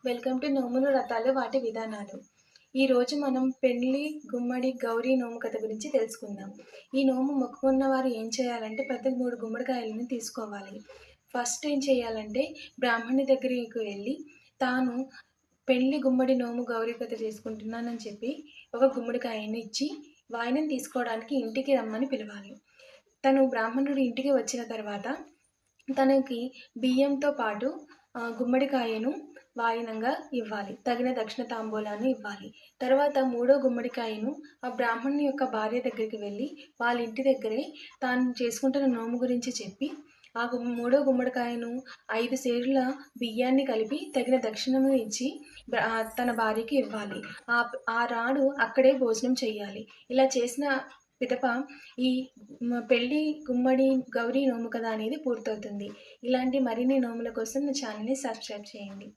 Welcome to నోములు రకాలు వాటి విధానాలు. ఈరోజు మనం పెళ్లి, గుమ్మడి, గౌరీ నోము కథ గురించి తెలుసుకుందాం. ఈ నోము మొక్కుకున్న వారు ఏం చేయాలంటే ప్రతి 3 గుమ్మడికాయలను తీసుకోవాలి. ఫస్ట్ ఏం చేయాలంటే బ్రాహ్మణి దగ్గరికి వెళ్ళి తాను పెళ్లి, గుమ్మడి నోము గౌరీ కథ చేసుకుంటున్నానని చెప్పి ఒక గుమ్మడికాయని ఇచ్చి వాయినం తీసుకోవడానికి ఇంటికి రమ్మని పిలవాలి. తను బ్రాహ్మణుడు ఇంటికి వచ్చిన తర్వాత తనకి బియ్యంతో పాటు గుమ్మడికాయను వాయినంగా ఇవ్వాలి. తగిన దక్షిణ తాంబూలాన్ని ఇవ్వాలి. తర్వాత మూడో గుమ్మడికాయను ఆ బ్రాహ్మణుని యొక్క భార్య దగ్గరికి వెళ్ళి వాళ్ళ ఇంటి దగ్గరే తాను చేసుకుంటున్న నోము గురించి చెప్పి మూడో గుమ్మడికాయను 5 సేరుల బియ్యాన్ని కలిపి తగిన దక్షిణను ఇచ్చి తన భార్యకి ఇవ్వాలి. ఆ రాడు అక్కడే భోజనం చేయాలి. ఇలా చేసిన పిదప ఈ పెళ్లి, గుమ్మడి, గౌరీ నోము కథ అనేది పూర్తవుతుంది. ఇలాంటి మరిన్ని నోముల కోసం నా ఛానల్ని సబ్స్క్రైబ్ చేయండి.